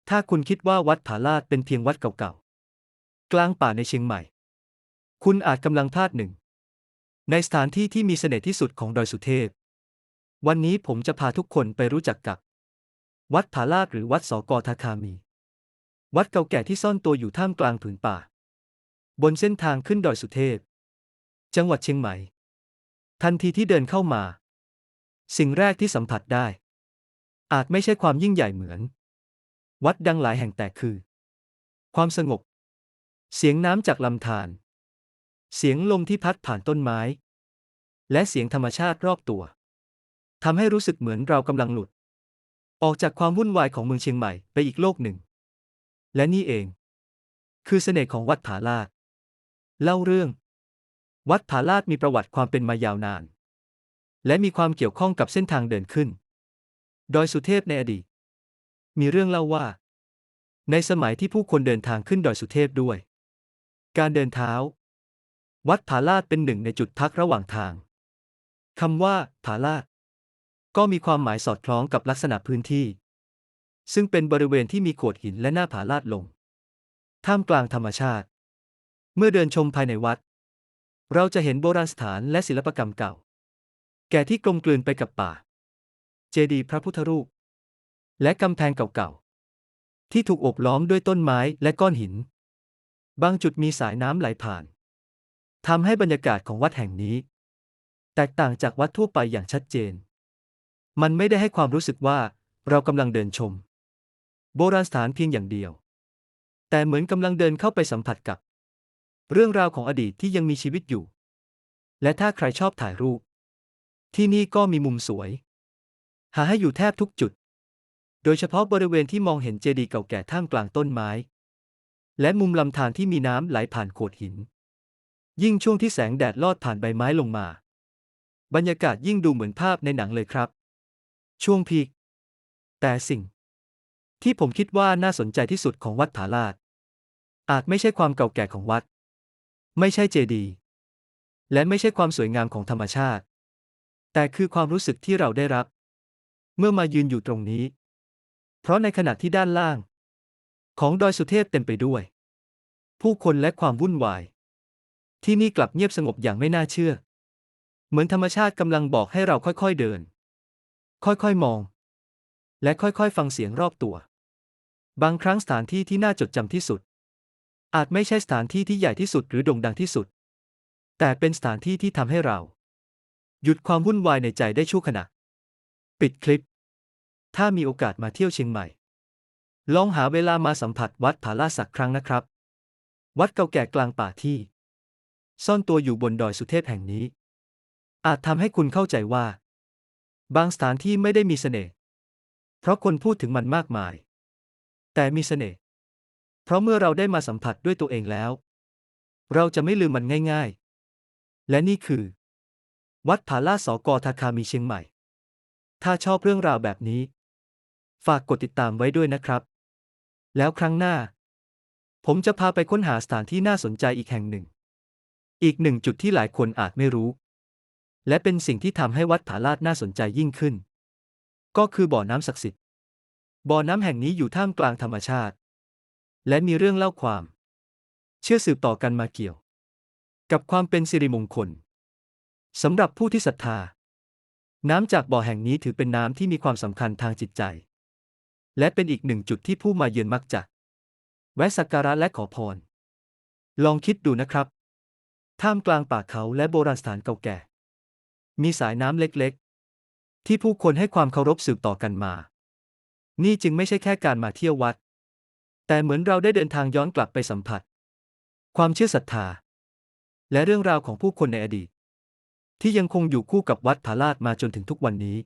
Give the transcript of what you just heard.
ถ้าคุณคิดว่าวัดผาลาดเป็นเพียงวัดเก่าๆกลางป่าในเชียงใหม่คุณอาจกำลังพลาดหนึ่งในสถานที่ที่มีเสน่ห์ที่สุดของดอยสุเทพวันนี้ผมจะพาทุกคนไปรู้จักกับวัดผาลาดหรือวัดสกทาคามีวัดเก่าแก่ที่ซ่อนตัวอยู่ท่ามกลางผืนป่าบนเส้นทางขึ้นดอยสุเทพจังหวัดเชียงใหม่ทันทีที่เดินเข้ามาสิ่งแรกที่สัมผัสได้อาจไม่ใช่ความยิ่งใหญ่เหมือนวัดดังหลายแห่งแต่คือความสงบเสียงน้ำจากลำธารเสียงลมที่พัดผ่านต้นไม้และเสียงธรรมชาติรอบตัวทำให้รู้สึกเหมือนเรากำลังหลุดออกจากความวุ่นวายของเมืองเชียงใหม่ไปอีกโลกหนึ่งและนี่เองคือเสน่ห์ของวัดผาลาดเล่าเรื่องวัดผาลาดมีประวัติความเป็นมายาวนานและมีความเกี่ยวข้องกับเส้นทางเดินขึ้นดอยสุเทพในอดีตมีเรื่องเล่าว่าในสมัยที่ผู้คนเดินทางขึ้นดอยสุเทพด้วยการเดินเท้าวัดผาลาดเป็นหนึ่งในจุดพักระหว่างทางคำว่าผาลาดก็มีความหมายสอดคล้องกับลักษณะพื้นที่ซึ่งเป็นบริเวณที่มีโขดหินและหน้าผาลาดลงท่ามกลางธรรมชาติเมื่อเดินชมภายในวัดเราจะเห็นโบราณสถานและศิลปกรรมเก่าแก่ที่กลมกลืนไปกับป่าเจดีย์พระพุทธรูปและกำแพงเก่าๆที่ถูกโอบล้อมด้วยต้นไม้และก้อนหินบางจุดมีสายน้ำไหลผ่านทำให้บรรยากาศของวัดแห่งนี้แตกต่างจากวัดทั่วไปอย่างชัดเจนมันไม่ได้ให้ความรู้สึกว่าเรากำลังเดินชมโบราณสถานเพียงอย่างเดียวแต่เหมือนกำลังเดินเข้าไปสัมผัสกับเรื่องราวของอดีตที่ยังมีชีวิตอยู่และถ้าใครชอบถ่ายรูปที่นี่ก็มีมุมสวยหาให้อยู่แทบทุกจุดโดยเฉพาะบริเวณที่มองเห็นเจดีย์เก่าแก่ท่ามกลางต้นไม้และมุมลำธารที่มีน้ำไหลผ่านโขดหินยิ่งช่วงที่แสงแดดลอดผ่านใบไม้ลงมาบรรยากาศยิ่งดูเหมือนภาพในหนังเลยครับช่วงพีคแต่สิ่งที่ผมคิดว่าน่าสนใจที่สุดของวัดผาลาดอาจไม่ใช่ความเก่าแก่ของวัดไม่ใช่เจดีย์และไม่ใช่ความสวยงามของธรรมชาติแต่คือความรู้สึกที่เราได้รับเมื่อมายืนอยู่ตรงนี้เพราะในขณะที่ด้านล่างของดอยสุเทพเต็มไปด้วยผู้คนและความวุ่นวายที่นี่กลับเงียบสงบอย่างไม่น่าเชื่อเหมือนธรรมชาติกำลังบอกให้เราค่อยๆเดินค่อยๆมองและค่อยๆฟังเสียงรอบตัวบางครั้งสถานที่ที่น่าจดจำที่สุดอาจไม่ใช่สถานที่ที่ใหญ่ที่สุดหรือโด่งดังที่สุดแต่เป็นสถานที่ที่ทำให้เราหยุดความวุ่นวายในใจได้ชั่วขณะปิดคลิปถ้ามีโอกาสมาเที่ยวเชียงใหม่ลองหาเวลามาสัมผัสวัดผาลาดสักครั้งนะครับวัดเก่าแก่กลางป่าที่ซ่อนตัวอยู่บนดอยสุเทพแห่งนี้อาจทำให้คุณเข้าใจว่าบางสถานที่ไม่ได้มีเสน่ห์เพราะคนพูดถึงมันมากมายแต่มีเสน่ห์เพราะเมื่อเราได้มาสัมผัสด้วยตัวเองแล้วเราจะไม่ลืมมันง่ายๆและนี่คือวัดผาลาดสกทาคามีเชียงใหม่ถ้าชอบเรื่องราวแบบนี้ฝากกดติดตามไว้ด้วยนะครับแล้วครั้งหน้าผมจะพาไปค้นหาสถานที่น่าสนใจอีกแห่งหนึ่งอีกหนึ่งจุดที่หลายคนอาจไม่รู้และเป็นสิ่งที่ทำให้วัดผาลาดน่าสนใจยิ่งขึ้นก็คือบ่อน้ำศักดิ์สิทธิ์บ่อน้ำแห่งนี้อยู่ท่ามกลางธรรมชาติและมีเรื่องเล่าความเชื่อสืบต่อกันมาเกี่ยวกับความเป็นสิริมงคลสำหรับผู้ที่ศรัทธาน้ำจากบ่อแห่งนี้ถือเป็นน้ำที่มีความสำคัญทางจิตใจและเป็นอีกหนึ่งจุดที่ผู้มาเยือนมักจะแวะสักการะและขอพรลองคิดดูนะครับท่ามกลางป่าเขาและโบราณสถานเก่าแก่มีสายน้ำเล็กๆที่ผู้คนให้ความเคารพสืบต่อกันมานี่จึงไม่ใช่แค่การมาเที่ยววัดแต่เหมือนเราได้เดินทางย้อนกลับไปสัมผัสความเชื่อศรัทธาและเรื่องราวของผู้คนในอดีตที่ยังคงอยู่คู่กับวัดผาลาดมาจนถึงทุกวันนี้